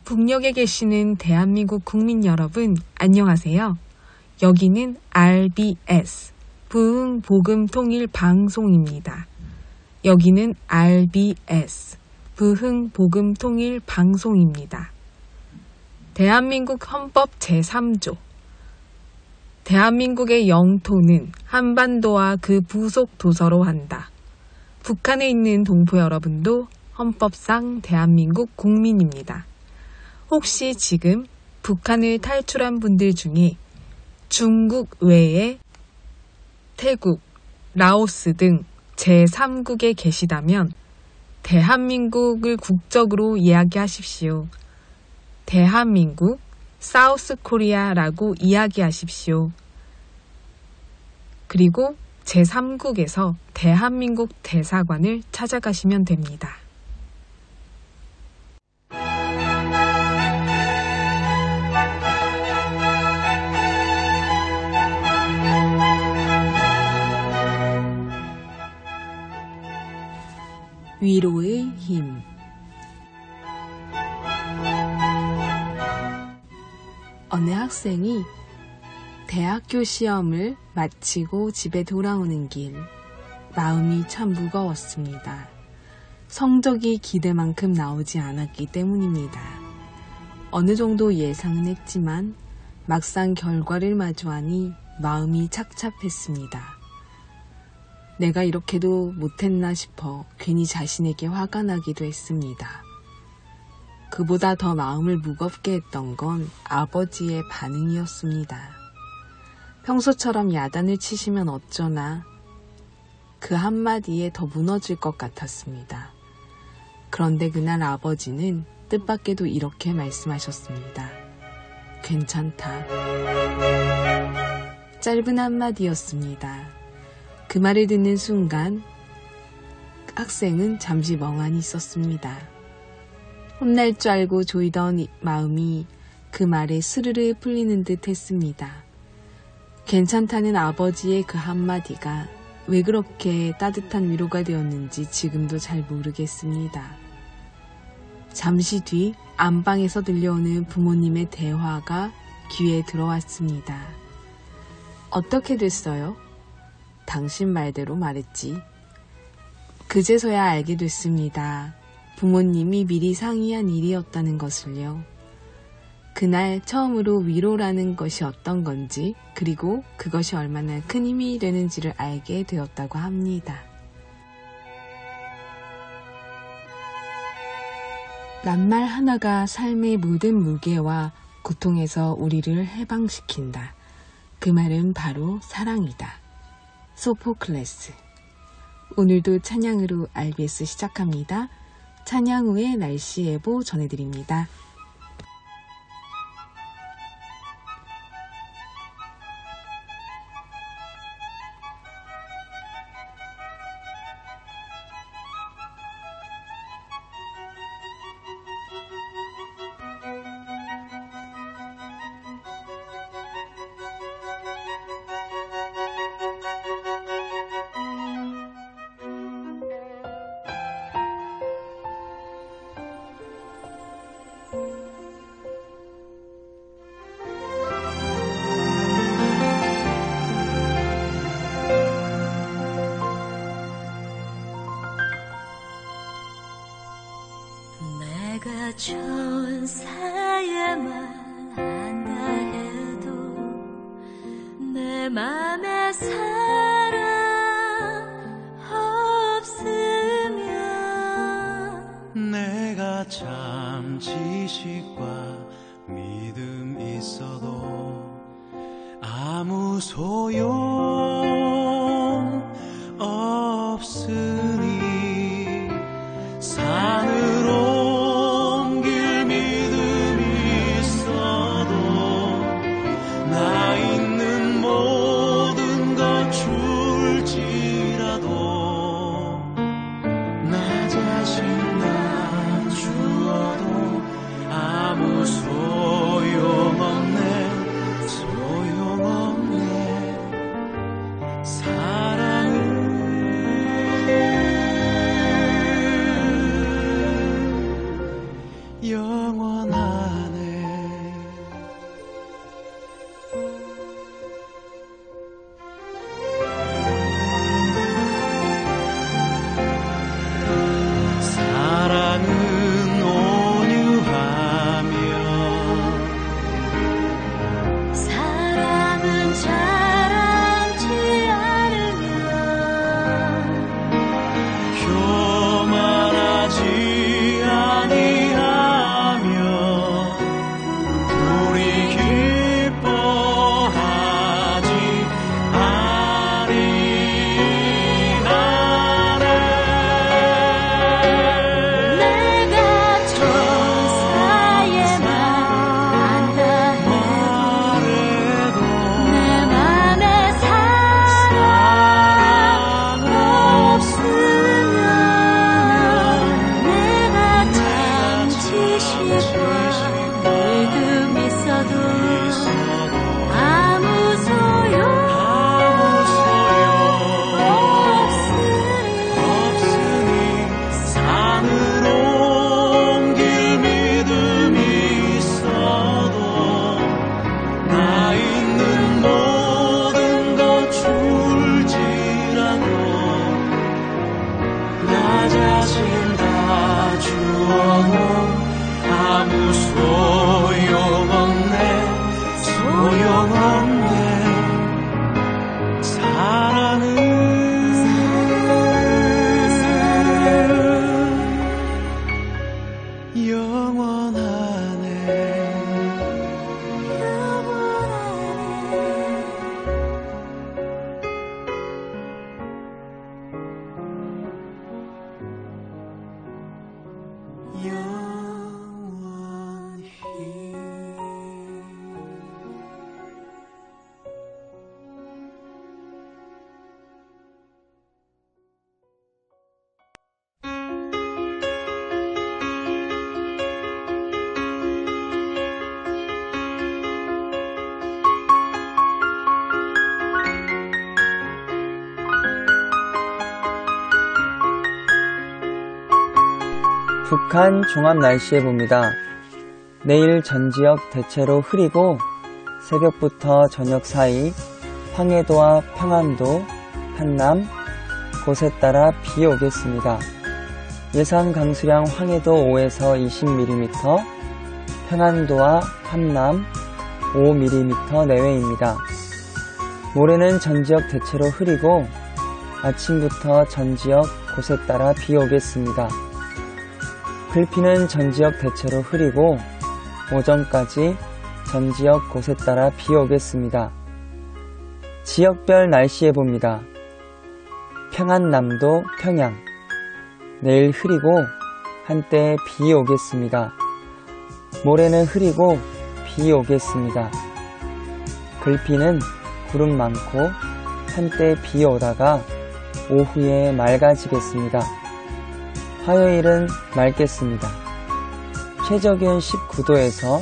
북녘에 계시는 대한민국 국민 여러분, 안녕하세요. 여기는 RBS, 부흥복음통일방송입니다. 여기는 RBS, 부흥복음통일방송입니다. 대한민국 헌법 제3조 대한민국의 영토는 한반도와 그 부속 도서로 한다. 북한에 있는 동포 여러분도 헌법상 대한민국 국민입니다. 혹시 지금 북한을 탈출한 분들 중에 중국 외에 태국, 라오스 등 제3국에 계시다면 대한민국을 국적으로 이야기하십시오. 대한민국, 사우스 코리아라고 이야기하십시오. 그리고 제3국에서 대한민국 대사관을 찾아가시면 됩니다. 위로의 힘. 어느 학생이 대학교 시험을 마치고 집에 돌아오는 길, 마음이 참 무거웠습니다. 성적이 기대만큼 나오지 않았기 때문입니다. 어느 정도 예상은 했지만 막상 결과를 마주하니 마음이 착잡했습니다. 내가 이렇게도 못했나 싶어 괜히 자신에게 화가 나기도 했습니다. 그보다 더 마음을 무겁게 했던 건 아버지의 반응이었습니다. 평소처럼 야단을 치시면 어쩌나 그 한마디에 더 무너질 것 같았습니다. 그런데 그날 아버지는 뜻밖에도 이렇게 말씀하셨습니다. 괜찮다. 짧은 한마디였습니다. 그 말을 듣는 순간 학생은 잠시 멍하니 있었습니다. 혼날 줄 알고 조이던 마음이 그 말에 스르르 풀리는 듯 했습니다. 괜찮다는 아버지의 그 한마디가 왜 그렇게 따뜻한 위로가 되었는지 지금도 잘 모르겠습니다. 잠시 뒤 안방에서 들려오는 부모님의 대화가 귀에 들어왔습니다. 어떻게 됐어요? 당신 말대로 말했지. 그제서야 알게 됐습니다. 부모님이 미리 상의한 일이었다는 것을요. 그날 처음으로 위로라는 것이 어떤 건지, 그리고 그것이 얼마나 큰 힘이 되는지를 알게 되었다고 합니다. 낱말 하나가 삶의 모든 무게와 고통에서 우리를 해방시킨다. 그 말은 바로 사랑이다. 소포클레스. 오늘도 찬양으로 RBS 시작합니다. 찬양 후에 날씨 예보 전해드립니다. 내가 천사의 말 한다 해도 내 맘에 사랑 없으면 내가 참 지식과 믿음 있어도 아무 소용 없으니 산으로 옮길 믿음 있어도 나 있는 모든 것 줄지라도 나 자신 낮추어도 아무 소용없네 사랑은 영원한 북한 종합 날씨 예보입니다. 내일 전 지역 대체로 흐리고 새벽부터 저녁 사이 황해도와 평안도, 한남, 곳에 따라 비 오겠습니다. 예상 강수량 황해도 5에서 20mm, 평안도와 한남 5mm 내외입니다. 모레는 전 지역 대체로 흐리고 아침부터 전 지역 곳에 따라 비 오겠습니다. 글피는 전 지역 대체로 흐리고 오전까지 전 지역 곳에 따라 비 오겠습니다. 지역별 날씨 예보입니다. 평안남도 평양 내일 흐리고 한때 비 오겠습니다. 모레는 흐리고 비 오겠습니다. 글피는 구름 많고 한때 비 오다가 오후에 맑아지겠습니다. 화요일은 맑겠습니다. 최저기온 19도에서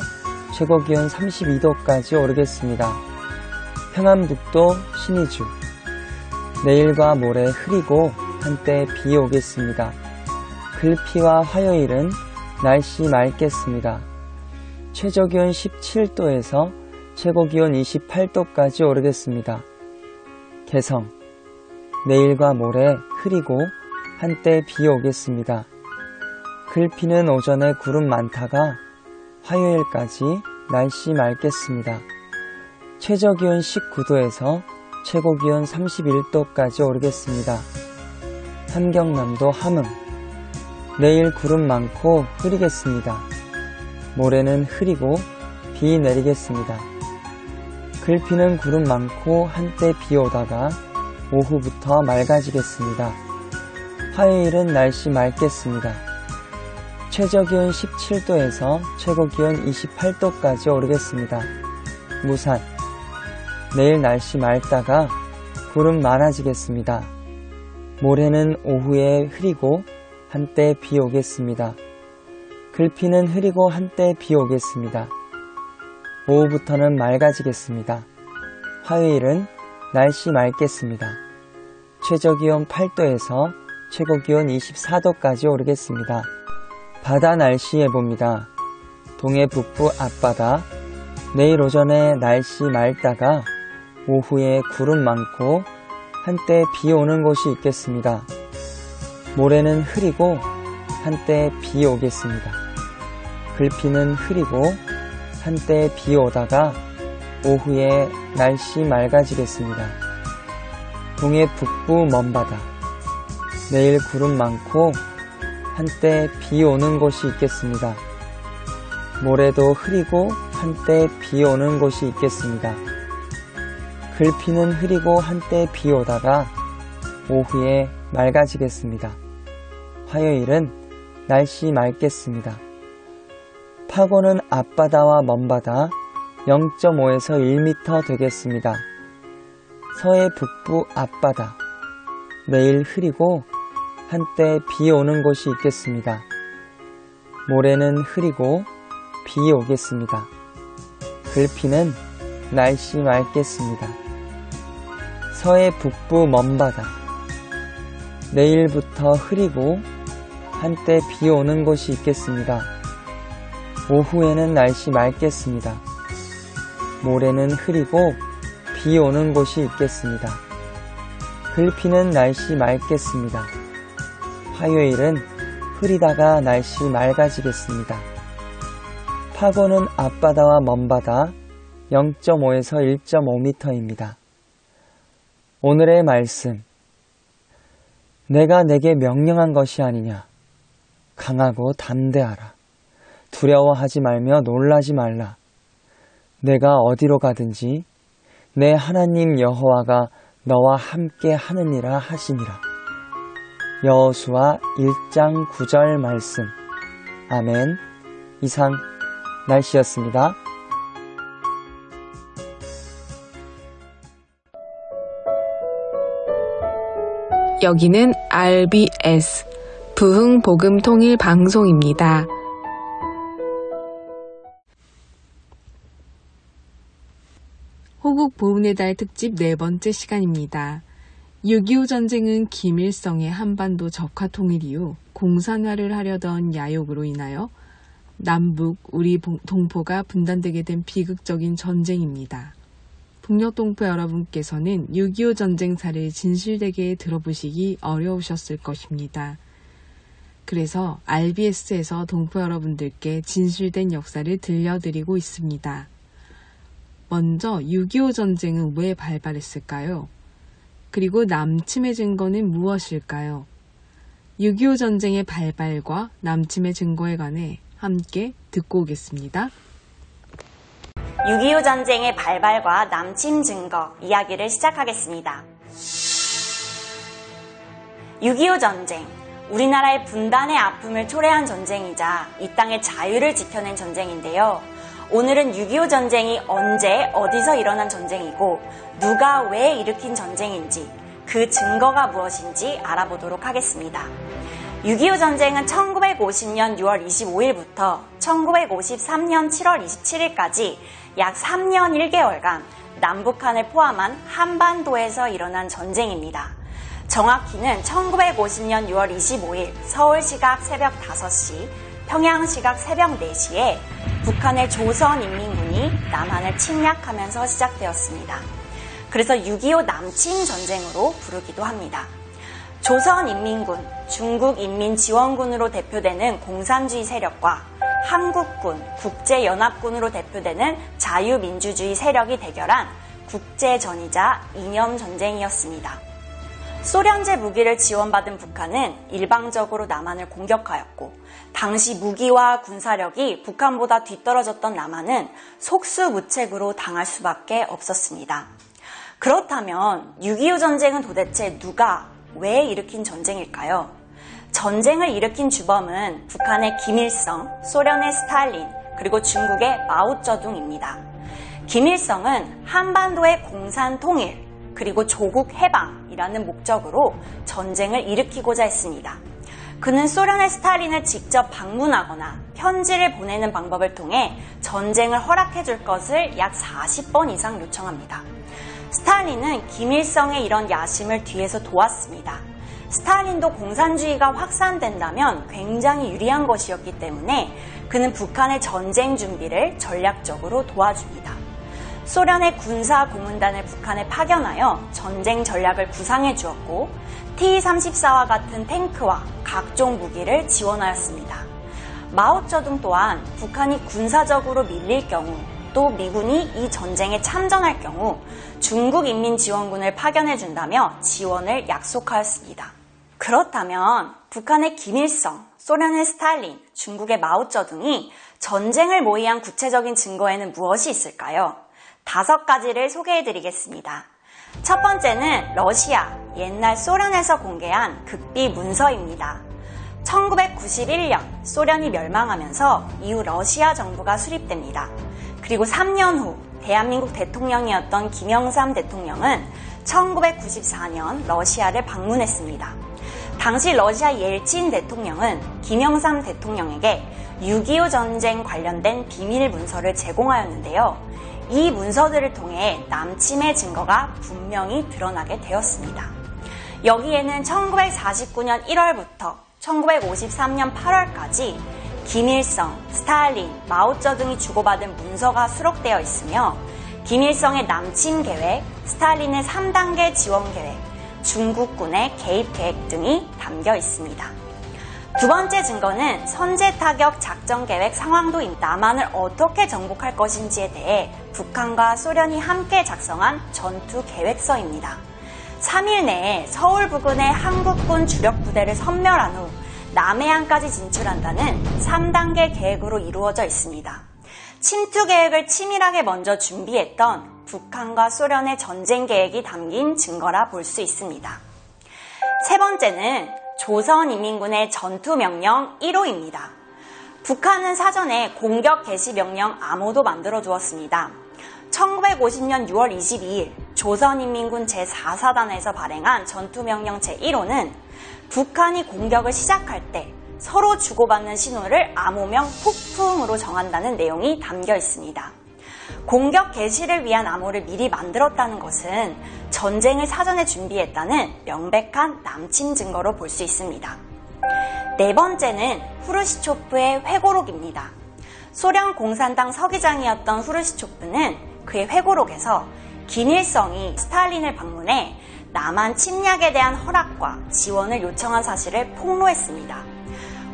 최고기온 32도까지 오르겠습니다. 평안북도 신의주 내일과 모레 흐리고 한때 비 오겠습니다. 글피와 화요일은 날씨 맑겠습니다. 최저기온 17도에서 최고기온 28도까지 오르겠습니다. 개성 내일과 모레 흐리고 한때 비 오겠습니다. 글피는 오전에 구름 많다가 화요일까지 날씨 맑겠습니다. 최저기온 19도에서 최고기온 31도까지 오르겠습니다. 함경남도 함흥 내일 구름 많고 흐리겠습니다. 모레는 흐리고 비 내리겠습니다. 글피는 구름 많고 한때 비 오다가 오후부터 맑아지겠습니다. 화요일은 날씨 맑겠습니다. 최저기온 17도에서 최고기온 28도까지 오르겠습니다. 무산 내일 날씨 맑다가 구름 많아지겠습니다. 모레는 오후에 흐리고 한때 비 오겠습니다. 글피는 흐리고 한때 비 오겠습니다. 오후부터는 맑아지겠습니다. 화요일은 날씨 맑겠습니다. 최저기온 8도에서 최고기온 24도까지 오르겠습니다. 바다 날씨 예보입니다. 동해 북부 앞바다 내일 오전에 날씨 맑다가 오후에 구름 많고 한때 비 오는 곳이 있겠습니다. 모레는 흐리고 한때 비 오겠습니다. 글피는 흐리고 한때 비 오다가 오후에 날씨 맑아지겠습니다. 동해 북부 먼바다 내일 구름 많고 한때 비 오는 곳이 있겠습니다. 모레도 흐리고 한때 비 오는 곳이 있겠습니다. 글피는 흐리고 한때 비 오다가 오후에 맑아지겠습니다. 화요일은 날씨 맑겠습니다. 파고는 앞바다와 먼바다 0.5에서 1m 되겠습니다. 서해 북부 앞바다 내일 흐리고 한때 비 오는 곳이 있겠습니다. 모레는 흐리고 비 오겠습니다. 글피는 날씨 맑겠습니다. 서해 북부 먼바다 내일부터 흐리고 한때 비 오는 곳이 있겠습니다. 오후에는 날씨 맑겠습니다. 모레는 흐리고 비 오는 곳이 있겠습니다. 글피는 날씨 맑겠습니다. 화요일은 흐리다가 날씨 맑아지겠습니다. 파고는 앞바다와 먼바다 0.5에서 1.5m입니다. 오늘의 말씀 내가 내게 명령한 것이 아니냐. 강하고 담대하라. 두려워하지 말며 놀라지 말라. 내가 어디로 가든지 내 하나님 여호와가 너와 함께 하느니라 하시니라. 여호수아 1장 9절 말씀. 아멘. 이상 날씨였습니다. 여기는 RBS 부흥복음통일방송입니다. 호국 보훈의 달 특집 4번째 시간입니다. 6.25 전쟁은 김일성의 한반도 적화 통일 이후 공산화를 하려던 야욕으로 인하여 남북 우리 동포가 분단되게 된 비극적인 전쟁입니다. 북녘 동포 여러분께서는 6.25 전쟁사를 진실되게 들어보시기 어려우셨을 것입니다. 그래서 RBS에서 동포 여러분들께 진실된 역사를 들려드리고 있습니다. 먼저 6.25 전쟁은 왜 발발했을까요? 그리고 남침의 증거는 무엇일까요? 6.25 전쟁의 발발과 남침의 증거에 관해 함께 듣고 오겠습니다. 6.25 전쟁의 발발과 남침 증거 이야기를 시작하겠습니다. 6.25 전쟁, 우리나라의 분단의 아픔을 초래한 전쟁이자 이 땅의 자유를 지켜낸 전쟁인데요. 오늘은 6.25 전쟁이 언제 어디서 일어난 전쟁이고 누가 왜 일으킨 전쟁인지 그 증거가 무엇인지 알아보도록 하겠습니다. 6.25 전쟁은 1950년 6월 25일부터 1953년 7월 27일까지 약 3년 1개월간 남북한을 포함한 한반도에서 일어난 전쟁입니다. 정확히는 1950년 6월 25일 서울 시각 새벽 5시, 평양 시각 새벽 4시에 북한의 조선인민군이 남한을 침략하면서 시작되었습니다. 그래서 6.25 남침 전쟁으로 부르기도 합니다. 조선인민군, 중국인민지원군으로 대표되는 공산주의 세력과 한국군, 국제연합군으로 대표되는 자유민주주의 세력이 대결한 국제전이자 이념전쟁이었습니다. 소련제 무기를 지원받은 북한은 일방적으로 남한을 공격하였고 당시 무기와 군사력이 북한보다 뒤떨어졌던 남한은 속수무책으로 당할 수밖에 없었습니다. 그렇다면 6.25 전쟁은 도대체 누가 왜 일으킨 전쟁일까요? 전쟁을 일으킨 주범은 북한의 김일성, 소련의 스탈린, 그리고 중국의 마오쩌둥입니다. 김일성은 한반도의 공산 통일, 그리고 조국 해방이라는 목적으로 전쟁을 일으키고자 했습니다. 그는 소련의 스탈린을 직접 방문하거나 편지를 보내는 방법을 통해 전쟁을 허락해 줄 것을 약 40번 이상 요청합니다. 스탈린은 김일성의 이런 야심을 뒤에서 도왔습니다. 스탈린도 공산주의가 확산된다면 굉장히 유리한 것이었기 때문에 그는 북한의 전쟁 준비를 전략적으로 도와줍니다. 소련의 군사 고문단을 북한에 파견하여 전쟁 전략을 구상해 주었고 T-34와 같은 탱크와 각종 무기를 지원하였습니다. 마오쩌둥 또한 북한이 군사적으로 밀릴 경우 또 미군이 이 전쟁에 참전할 경우 중국인민지원군을 파견해준다며 지원을 약속하였습니다. 그렇다면 북한의 김일성, 소련의 스탈린, 중국의 마오쩌둥이 전쟁을 모의한 구체적인 증거에는 무엇이 있을까요? 5가지를 소개해드리겠습니다. 첫 번째는 러시아, 옛날 소련에서 공개한 극비 문서입니다. 1991년 소련이 멸망하면서 이후 러시아 정부가 수립됩니다. 그리고 3년 후 대한민국 대통령이었던 김영삼 대통령은 1994년 러시아를 방문했습니다. 당시 러시아 옐친 대통령은 김영삼 대통령에게 6.25 전쟁 관련된 비밀 문서를 제공하였는데요. 이 문서들을 통해 남침의 증거가 분명히 드러나게 되었습니다. 여기에는 1949년 1월부터 1953년 8월까지 김일성, 스탈린, 마오쩌둥이 주고받은 문서가 수록되어 있으며 김일성의 남침 계획, 스탈린의 3단계 지원 계획, 중국군의 개입 계획 등이 담겨 있습니다. 두 번째 증거는 선제 타격 작전 계획 상황도입니다. 남한을 어떻게 정복할 것인지에 대해 북한과 소련이 함께 작성한 전투 계획서입니다. 3일 내에 서울 부근의 한국군 주력 부대를 섬멸한 후 남해안까지 진출한다는 3단계 계획으로 이루어져 있습니다. 침투 계획을 치밀하게 먼저 준비했던 북한과 소련의 전쟁 계획이 담긴 증거라 볼 수 있습니다. 세 번째는 조선인민군의 전투명령 1호입니다. 북한은 사전에 공격 개시 명령 암호도 만들어 주었습니다. 1950년 6월 22일 조선인민군 제4사단에서 발행한 전투명령 제1호는 북한이 공격을 시작할 때 서로 주고받는 신호를 암호명 폭풍으로 정한다는 내용이 담겨 있습니다. 공격 개시를 위한 암호를 미리 만들었다는 것은 전쟁을 사전에 준비했다는 명백한 남침 증거로 볼 수 있습니다. 네 번째는 후르시초프의 회고록입니다. 소련 공산당 서기장이었던 후르시초프는 그의 회고록에서 김일성이 스탈린을 방문해 남한 침략에 대한 허락과 지원을 요청한 사실을 폭로했습니다.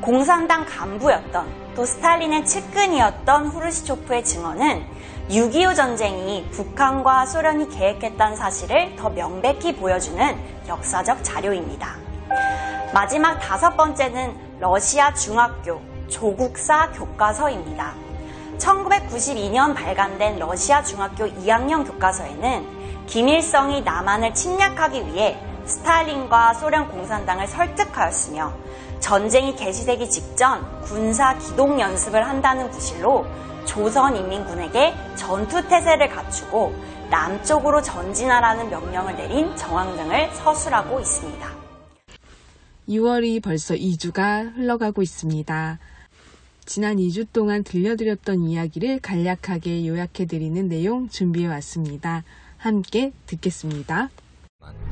공산당 간부였던 또 스탈린의 측근이었던 후르시초프의 증언은 6.25 전쟁이 북한과 소련이 계획했다는 사실을 더 명백히 보여주는 역사적 자료입니다. 마지막 다섯 번째는 러시아 중학교 조국사 교과서입니다. 1992년 발간된 러시아 중학교 2학년 교과서에는 김일성이 남한을 침략하기 위해 스탈린과 소련 공산당을 설득하였으며 전쟁이 개시되기 직전 군사 기동 연습을 한다는 구실로 조선인민군에게 전투태세를 갖추고 남쪽으로 전진하라는 명령을 내린 정황 등을 서술하고 있습니다. 6월이 벌써 2주가 흘러가고 있습니다. 지난 2주 동안 들려드렸던 이야기를 간략하게 요약해드리는 내용 준비해왔습니다. 함께 듣겠습니다.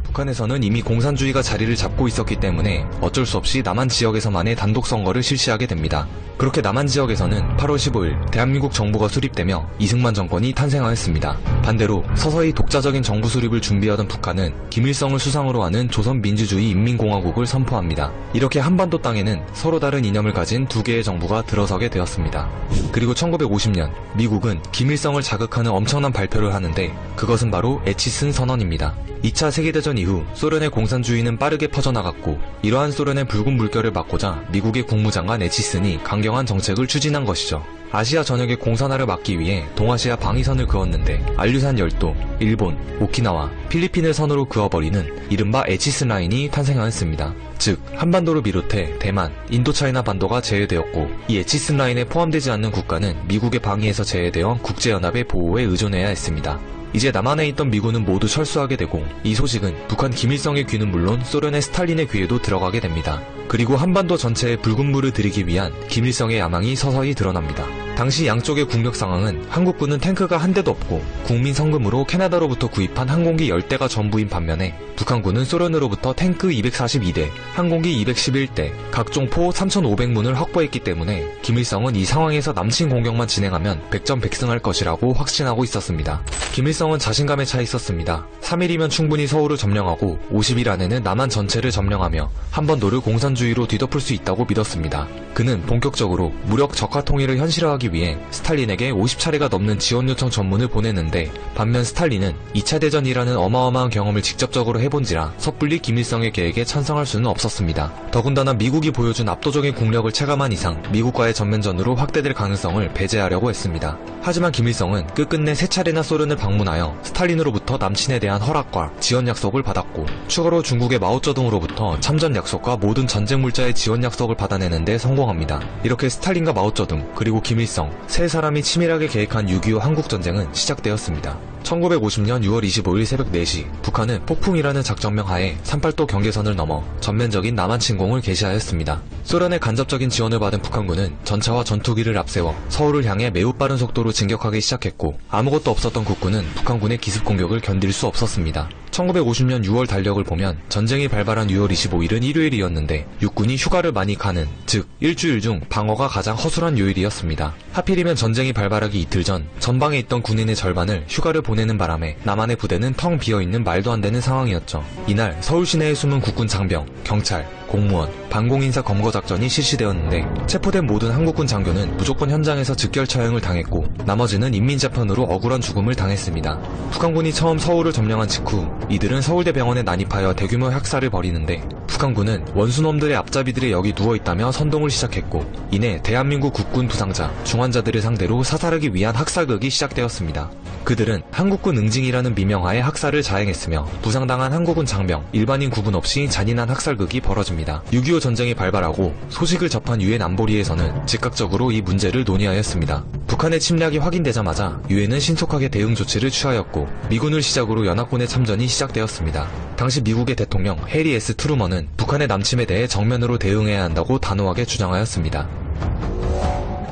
북한에서는 이미 공산주의가 자리를 잡고 있었기 때문에 어쩔 수 없이 남한 지역에서만의 단독 선거를 실시하게 됩니다. 그렇게 남한 지역에서는 8월 15일 대한민국 정부가 수립되며 이승만 정권이 탄생하였습니다. 반대로 서서히 독자적인 정부 수립을 준비하던 북한은 김일성을 수상으로 하는 조선민주주의 인민공화국을 선포합니다. 이렇게 한반도 땅에는 서로 다른 이념을 가진 두 개의 정부가 들어서게 되었습니다. 그리고 1950년 미국은 김일성을 자극하는 엄청난 발표를 하는데 그것은 바로 에치슨 선언입니다. 2차 세계대전 이후 소련의 공산주의는 빠르게 퍼져나갔고 이러한 소련의 붉은 물결을 막고자 미국의 국무장관 에치슨이 강경한 정책을 추진한 것이죠. 아시아 전역의 공산화를 막기 위해 동아시아 방위선을 그었는데 안류산 열도, 일본, 오키나와, 필리핀을 선으로 그어버리는 이른바 에치슨 라인이 탄생하였습니다. 즉 한반도를 비롯해 대만, 인도차이나 반도가 제외되었고 이 에치슨 라인에 포함되지 않는 국가는 미국의 방위에서 제외되어 국제연합의 보호에 의존해야 했습니다. 이제 남한에 있던 미군은 모두 철수하게 되고 이 소식은 북한 김일성의 귀는 물론 소련의 스탈린의 귀에도 들어가게 됩니다. 그리고 한반도 전체에 붉은 물을 들이기 위한 김일성의 야망이 서서히 드러납니다. 당시 양쪽의 국력 상황은 한국군은 탱크가 한 대도 없고 국민 성금으로 캐나다로부터 구입한 항공기 10대가 전부인 반면에 북한군은 소련으로부터 탱크 242대, 항공기 211대, 각종 포 3,500문을 확보했기 때문에 김일성은 이 상황에서 남친 공격만 진행하면 백전백승할 것이라고 확신하고 있었습니다. 김일성은 자신감에 차 있었습니다. 3일이면 충분히 서울을 점령하고 50일 안에는 남한 전체를 점령하며 한반도를 공산주의로 뒤덮을 수 있다고 믿었습니다. 그는 본격적으로 무력 적화 통일을 현실화하기 위해 스탈린에게 50차례가 넘는 지원 요청 전문을 보냈는데 반면 스탈린은 2차 대전이라는 어마어마한 경험을 직접적으로 해본지라 섣불리 김일성의 계획에 찬성할 수는 없었습니다. 더군다나 미국이 보여준 압도적인 국력을 체감한 이상 미국과의 전면전으로 확대될 가능성을 배제하려고 했습니다. 하지만 김일성은 끝끝내 3차례나 소련을 방문하여 스탈린으로부터 남친에 대한 허락과 지원 약속을 받았고 추가로 중국의 마오쩌둥으로부터 참전 약속과 모든 전쟁 물자의 지원 약속을 받아내는데 성공합니다. 이렇게 스탈린과 마오쩌둥 그리고 김일성 세 사람이 치밀하게 계획한 6.25 한국전쟁은 시작되었습니다. 1950년 6월 25일 새벽 4시 북한은 폭풍이라는 작전명 하에 38도 경계선을 넘어 전면적인 남한 침공을 개시하였습니다. 소련의 간접적인 지원을 받은 북한군은 전차와 전투기를 앞세워 서울을 향해 매우 빠른 속도로 진격하기 시작했고 아무것도 없었던 국군은 북한군의 기습 공격을 견딜 수 없었습니다. 1950년 6월 달력을 보면 전쟁이 발발한 6월 25일은 일요일이었는데 육군이 휴가를 많이 가는, 즉 일주일 중 방어가 가장 허술한 요일이었습니다. 하필이면 전쟁이 발발하기 이틀 전 전방에 있던 군인의 절반을 휴가를 보내는 바람에 남한의 부대는 텅 비어있는 말도 안 되는 상황이었죠. 이날 서울 시내에 숨은 국군 장병, 경찰, 공무원, 반공인사 검거 작전이 실시되었는데 체포된 모든 한국군 장교는 무조건 현장에서 즉결 처형을 당했고 나머지는 인민재판으로 억울한 죽음을 당했습니다. 북한군이 처음 서울을 점령한 직후 이들은 서울대병원에 난입하여 대규모 학살을 벌이는데 북한 북한군은 원수놈들의 앞잡이들의 여기 누워있다며 선동을 시작했고, 이내 대한민국 국군 부상자, 중환자들을 상대로 사살하기 위한 학살극이 시작되었습니다. 그들은 한국군 응징이라는 미명하에 학살을 자행했으며 부상당한 한국군 장병, 일반인 구분 없이 잔인한 학살극이 벌어집니다. 6.25 전쟁이 발발하고 소식을 접한 유엔 안보리에서는 즉각적으로 이 문제를 논의하였습니다. 북한의 침략이 확인되자마자 유엔은 신속하게 대응 조치를 취하였고 미군을 시작으로 연합군의 참전이 시작되었습니다. 당시 미국의 대통령 해리 S. 트루먼은 북한의 남침에 대해 정면으로 대응해야 한다고 단호하게 주장하였습니다.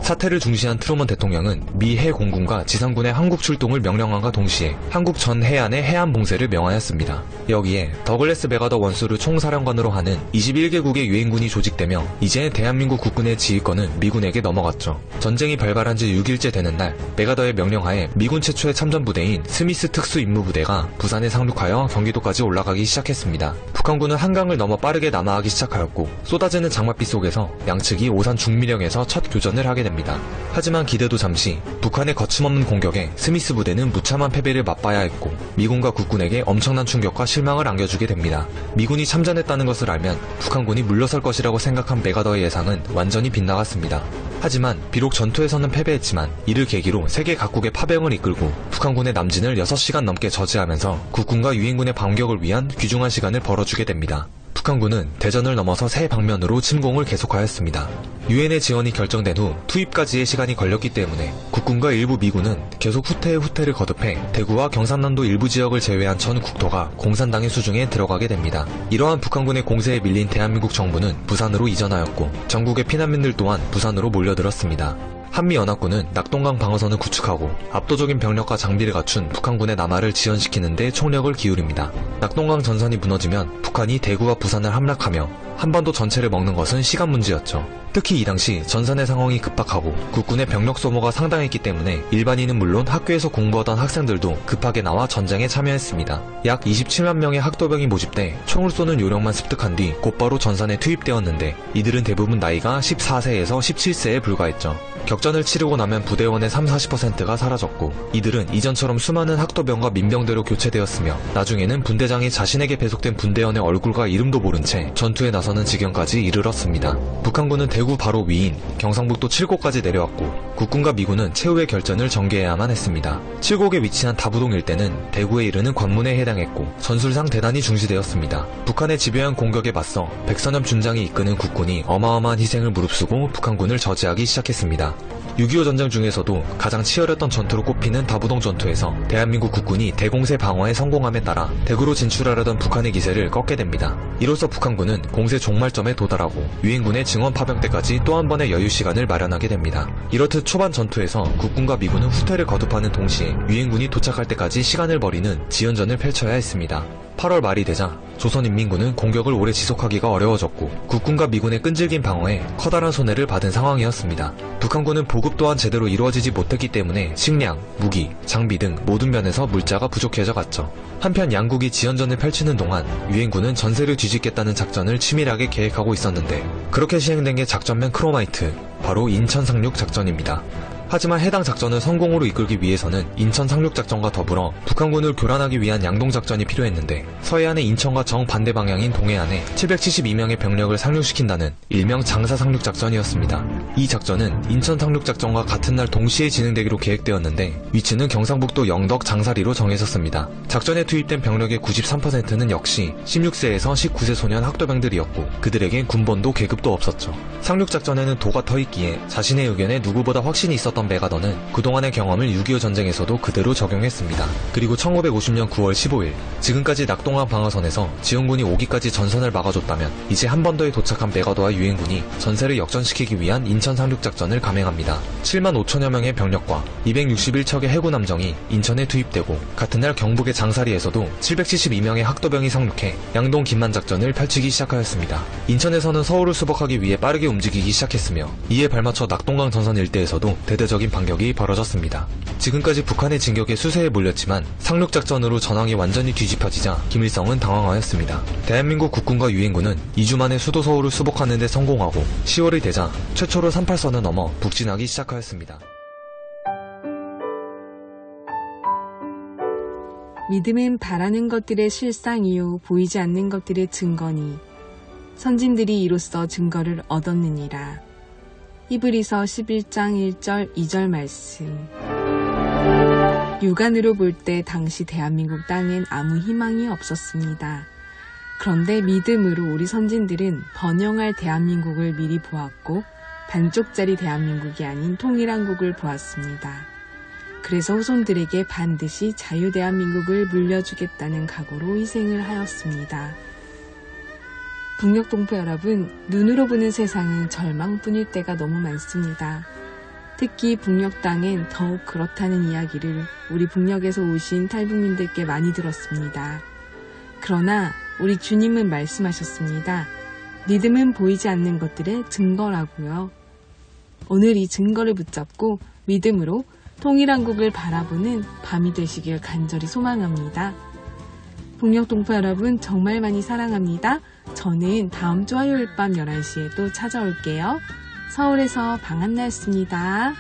사태를 중시한 트루먼 대통령은 미 해공군과 지상군의 한국 출동을 명령함과 동시에 한국 전 해안의 해안 봉쇄를 명하였습니다. 여기에 더글래스 메가더 원수를 총사령관으로 하는 21개국의 유엔군이 조직되며 이제 대한민국 국군의 지휘권은 미군에게 넘어갔죠. 전쟁이 발발한 지 6일째 되는 날, 메가더의 명령하에 미군 최초의 참전부대인 스미스 특수임무부대가 부산에 상륙하여 경기도까지 올라가기 시작했습니다. 북한군은 한강을 넘어 빠르게 남하하기 시작하였고 쏟아지는 장맛비 속에서 양측이 오산 중미령에서 첫 교전을 하게 됩니다. 하지만 기대도 잠시, 북한의 거침없는 공격에 스미스 부대는 무참한 패배를 맛봐야 했고 미군과 국군에게 엄청난 충격과 실망을 안겨주게 됩니다. 미군이 참전했다는 것을 알면 북한군이 물러설 것이라고 생각한 메가더의 예상은 완전히 빗나갔습니다. 하지만 비록 전투에서는 패배했지만 이를 계기로 세계 각국의 파병을 이끌고 북한군의 남진을 6시간 넘게 저지하면서 국군과 유엔군의 반격을 위한 귀중한 시간을 벌어주게 됩니다. 북한군은 대전을 넘어서 새 방면으로 침공을 계속하였습니다. 유엔의 지원이 결정된 후 투입까지의 시간이 걸렸기 때문에 국군과 일부 미군은 계속 후퇴에 후퇴를 거듭해 대구와 경상남도 일부 지역을 제외한 전 국토가 공산당의 수중에 들어가게 됩니다. 이러한 북한군의 공세에 밀린 대한민국 정부는 부산으로 이전하였고 전국의 피난민들 또한 부산으로 몰려들었습니다. 한미연합군은 낙동강 방어선을 구축하고 압도적인 병력과 장비를 갖춘 북한군의 남하를 지연시키는 데 총력을 기울입니다. 낙동강 전선이 무너지면 북한이 대구와 부산을 함락하며 한반도 전체를 먹는 것은 시간 문제였죠. 특히 이 당시 전선의 상황이 급박하고 국군의 병력 소모가 상당했기 때문에 일반인은 물론 학교에서 공부하던 학생들도 급하게 나와 전쟁에 참여했습니다. 약 27만 명의 학도병이 모집돼 총을 쏘는 요령만 습득한 뒤 곧바로 전선에 투입되었는데 이들은 대부분 나이가 14세에서 17세에 불과했죠. 격전을 치르고 나면 부대원의 30-40%가 사라졌고 이들은 이전처럼 수많은 학도병과 민병대로 교체되었으며 나중에는 분대장이 자신에게 배속된 분대원의 얼굴과 이름도 모른 채 전투에 나서는 지경까지 이르렀습니다. 북한군은 대구 바로 위인 경상북도 칠곡까지 내려왔고 국군과 미군은 최후의 결전을 전개해야만 했습니다. 칠곡에 위치한 다부동 일대는 대구에 이르는 관문에 해당했고 전술상 대단히 중시되었습니다. 북한의 집요한 공격에 맞서 백선엽 준장이 이끄는 국군이 어마어마한 희생을 무릅쓰고 북한군을 저지하기 시작했습니다. 6.25 전쟁 중에서도 가장 치열했던 전투로 꼽히는 다부동 전투에서 대한민국 국군이 대공세 방어에 성공함에 따라 대구로 진출하려던 북한의 기세를 꺾게 됩니다. 이로써 북한군은 공세 종말점에 도달하고 유엔군의 증원 파병 때까지 또 한 번의 여유 시간을 마련하게 됩니다. 이렇듯 초반 전투에서 국군과 미군은 후퇴를 거듭하는 동시에 유엔군이 도착할 때까지 시간을 벌이는 지연전을 펼쳐야 했습니다. 8월 말이 되자 조선인민군은 공격을 오래 지속하기가 어려워졌고 국군과 미군의 끈질긴 방어에 커다란 손해를 받은 상황이었습니다. 북한군은 보급 또한 제대로 이루어지지 못했기 때문에 식량, 무기, 장비 등 모든 면에서 물자가 부족해져 갔죠. 한편 양국이 지연전을 펼치는 동안 유엔군은 전세를 뒤집겠다는 작전을 치밀하게 계획하고 있었는데 그렇게 시행된 게 작전명 크로마이트, 바로 인천 상륙 작전입니다. 하지만 해당 작전을 성공으로 이끌기 위해서는 인천 상륙작전과 더불어 북한군을 교란하기 위한 양동작전이 필요했는데 서해안의 인천과 정반대 방향인 동해안에 772명의 병력을 상륙시킨다는 일명 장사상륙작전이었습니다. 이 작전은 인천 상륙작전과 같은 날 동시에 진행되기로 계획되었는데 위치는 경상북도 영덕 장사리로 정해졌습니다. 작전에 투입된 병력의 93%는 역시 16세에서 19세 소년 학도병들이었고 그들에겐 군번도 계급도 없었죠. 상륙작전에는 도가 터있기에 자신의 의견에 누구보다 확신이 있었던 메가더는 그동안의 경험을 6.25 전쟁에서도 그대로 적용했습니다. 그리고 1950년 9월 15일 지금까지 낙동강 방어선에서 지원군이 오기까지 전선을 막아줬다면 이제 한반도에 도착한 메가더와 유엔군이 전세를 역전시키기 위한 인천 상륙작전을 감행합니다. 7만 5천여 명의 병력과 261척의 해군 함정이 인천에 투입되고 같은 날 경북의 장사리에서도 772명의 학도병이 상륙해 양동 김만 작전을 펼치기 시작하였습니다. 인천에서는 서울을 수복하기 위해 빠르게 움직이기 시작했으며 이에 발맞춰 낙동강 전선 일대에서도 대대적인 반격이 벌어졌습니다. 지금까지 북한의 진격에 수세에 몰렸지만 상륙작전으로 전황이 완전히 뒤집혀지자 김일성은 당황하였습니다. 대한민국 국군과 유엔군은 2주 만에 수도 서울을 수복하는 데 성공하고 10월이 되자 최초로 38선을 넘어 북진하기 시작하였습니다. 믿음은 바라는 것들의 실상이요 보이지 않는 것들의 증거니 선진들이 이로써 증거를 얻었느니라. 히브리서 11장 1절 2절 말씀. 육안으로 볼 때 당시 대한민국 땅엔 아무 희망이 없었습니다. 그런데 믿음으로 우리 선진들은 번영할 대한민국을 미리 보았고 반쪽짜리 대한민국이 아닌 통일한국을 보았습니다. 그래서 후손들에게 반드시 자유대한민국을 물려주겠다는 각오로 희생을 하였습니다. 북녘동포 여러분, 눈으로 보는 세상은 절망뿐일 때가 너무 많습니다. 특히 북녘 땅엔 더욱 그렇다는 이야기를 우리 북녘에서 오신 탈북민들께 많이 들었습니다. 그러나 우리 주님은 말씀하셨습니다. 믿음은 보이지 않는 것들의 증거라고요. 오늘 이 증거를 붙잡고 믿음으로 통일한국을 바라보는 밤이 되시길 간절히 소망합니다. 북녘동포 여러분 정말 많이 사랑합니다. 저는 다음 주 화요일 밤 11시에 또 찾아올게요. 서울에서 방한나였습니다.